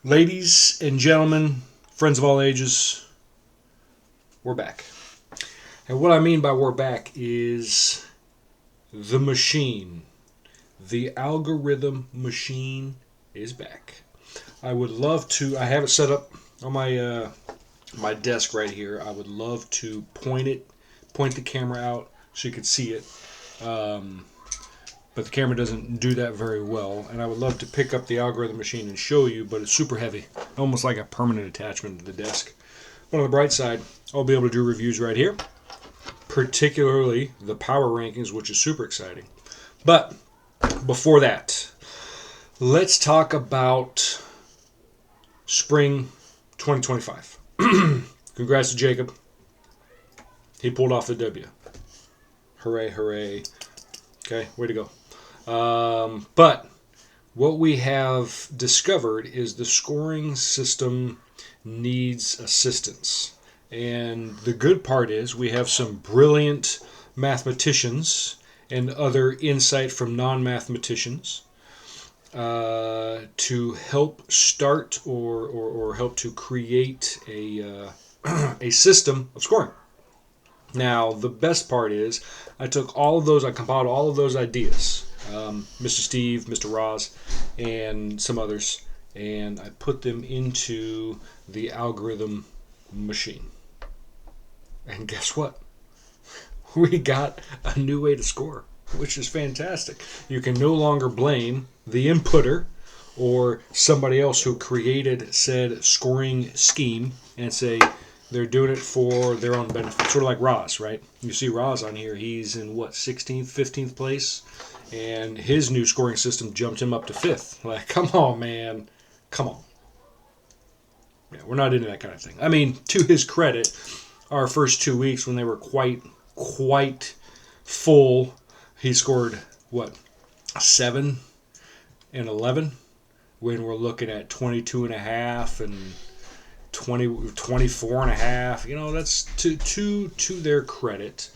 Ladies and gentlemen, friends of all ages, we're back. And what I mean by we're back is the machine. The algorithm machine is back. I would love to, I have it set up on my desk right here. I would love to point the camera out so you could see it. Um, but the camera doesn't do that very well. And I would love to pick up the algorithm machine and show you, but it's super heavy, almost like a permanent attachment to the desk. But on the bright side, I'll be able to do reviews right here, particularly the power rankings, which is super exciting. But before that, let's talk about spring 2025. Congrats to Jacob. He pulled off the W. Hooray, hooray. Okay, way to go. But what we have discovered is the scoring system needs assistance. And the good part is we have some brilliant mathematicians and other insight from non-mathematicians to help start or help to create a system of scoring. Now, the best part is I compiled all of those ideas, Mr. Steve, Mr. Roz, and some others, and I put them into the algorithm machine. And guess what? We got a new way to score, which is fantastic. You can no longer blame the inputter or somebody else who created said scoring scheme and say they're doing it for their own benefit. Sort of like Roz, right? You see Roz on here. He's in, 16th, 15th place? And his new scoring system jumped him up to 5th. Like, come on, man. Come on. Yeah, we're not into that kind of thing. I mean, to his credit, our first 2 weeks when they were quite full, he scored, 7 and 11? When we're looking at 22 and a half and 24 and a half. That's to their credit.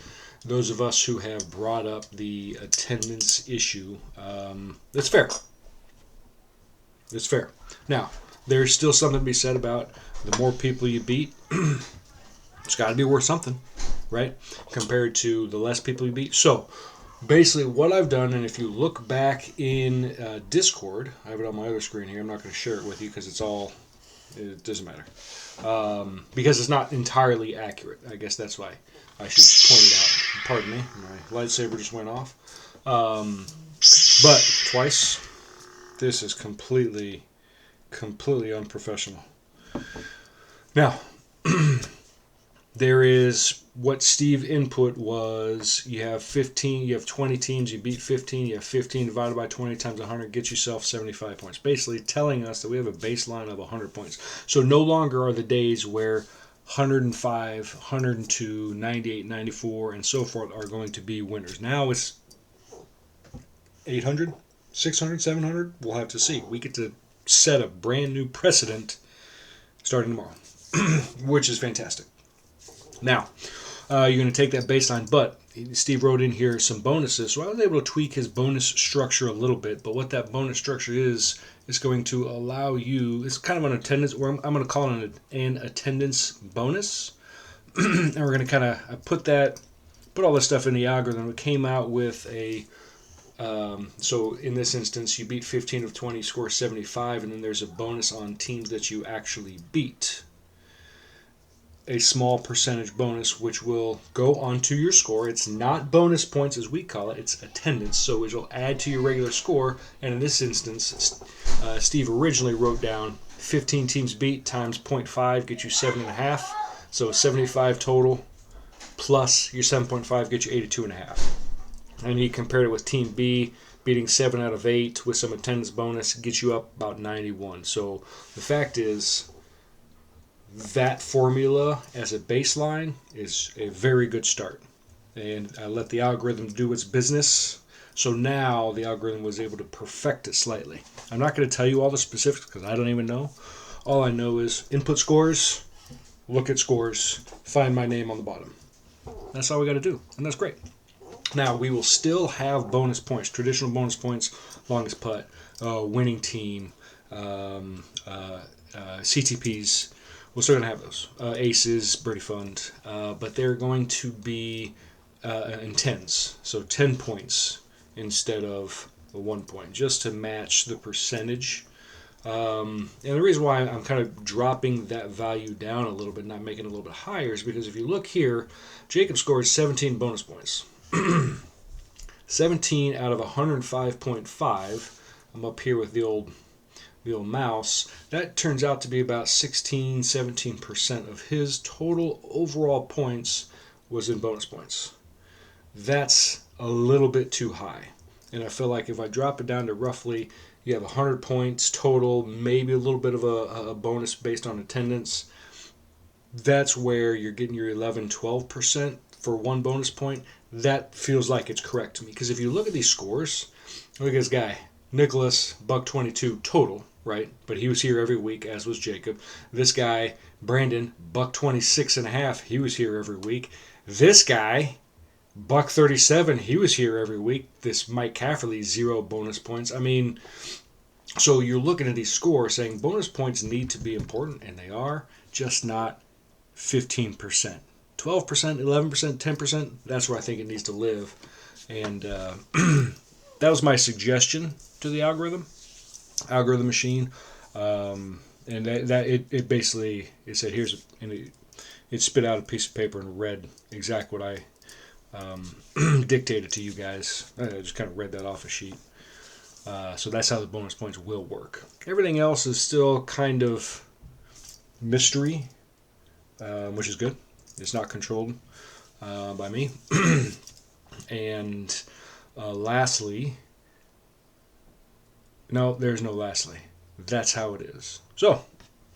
Those of us who have brought up the attendance issue, it's fair. It's fair. Now, there's still something to be said about the more people you beat, it's got to be worth something, right? Compared to the less people you beat. So, basically what I've done, and if you look back in Discord, I have it on my other screen here. I'm not going to share it with you because it doesn't matter. Because it's not entirely accurate. I guess that's why I should point it out. Pardon me, my lightsaber just went off. But twice, this is completely unprofessional. Now, there is what Steve input was. You have 20 teams, you beat 15, you have 15 divided by 20 times 100, get yourself 75 points. Basically telling us that we have a baseline of 100 points. So no longer are the days where 105, 102, 98, 94, and so forth are going to be winners. Now it's 800, 600, 700. We'll have to see. We get to set a brand new precedent starting tomorrow, which is fantastic. Now, you're going to take that baseline, but Steve wrote in here some bonuses, so I was able to tweak his bonus structure a little bit. But what that bonus structure is going to allow you, it's kind of an attendance, or I'm going to call it an attendance bonus. And we're going to kind of put all this stuff in the algorithm. It came out with so in this instance, you beat 15 of 20, score 75, and then there's a bonus on teams that you actually beat. A small percentage bonus which will go onto your score. It's not bonus points as we call it, it's attendance, so it will add to your regular score. And in this instance, Steve originally wrote down 15 teams beat times 0.5 get you 7.5, so 75 total plus your 7.5 get you 82.5. And he compared it with Team B beating 7 out of 8 with some attendance bonus gets you up about 91. So the fact is, that formula as a baseline is a very good start. And I let the algorithm do its business. So now the algorithm was able to perfect it slightly. I'm not going to tell you all the specifics because I don't even know. All I know is input scores, look at scores, find my name on the bottom. That's all we got to do. And that's great. Now, we will still have bonus points, traditional bonus points, longest putt, winning team, CTPs. We're still going to have those. Aces, Birdie Fund. But they're going to be in tens. So 10 points instead of a 1 point, just to match the percentage. And the reason why I'm kind of dropping that value down a little bit, not making it a little bit higher, is because if you look here, Jacob scored 17 bonus points. 17 out of 105.5. I'm up here with the old mouse. That turns out to be about 17% of his total overall points was in bonus points. That's a little bit too high. And I feel like if I drop it down to roughly, you have 100 points total, maybe a little bit of a bonus based on attendance, that's where you're getting your 11-12% for one bonus point. That feels like it's correct to me. Because if you look at these scores, look at this guy, Nicholas, $122 total, right? But he was here every week, as was Jacob. This guy, Brandon, $126.5, he was here every week. This guy, $137, he was here every week. This Mike Cafferly, 0 bonus points. I mean, so you're looking at these scores saying bonus points need to be important, and they are, just not 15%. 12%, 11%, 10%, that's where I think it needs to live. And that was my suggestion to the algorithm machine. And it basically, it said, here's, and it spit out a piece of paper and read exactly what I dictated to you guys. I just kind of read that off a sheet. So that's how the bonus points will work. Everything else is still kind of mystery, which is good. It's not controlled by me. And lastly, no, there's no lastly. That's how it is. So,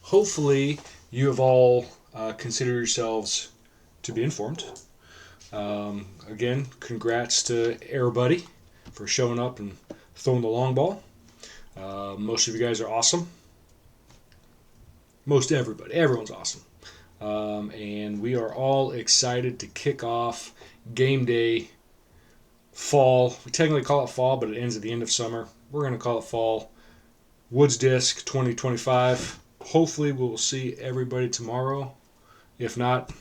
hopefully you have all considered yourselves to be informed. Again, congrats to everybody for showing up and throwing the long ball. Most of you guys are awesome. Most everybody. Everyone's awesome. And we are all excited to kick off game day fall. We technically call it fall, but it ends at the end of summer. We're going to call it fall. Woods Disc 2025. Hopefully we will see everybody tomorrow. If not,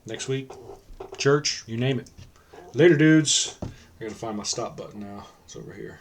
next week. Church, you name it. Later, dudes. I got to find my stop button now. It's over here.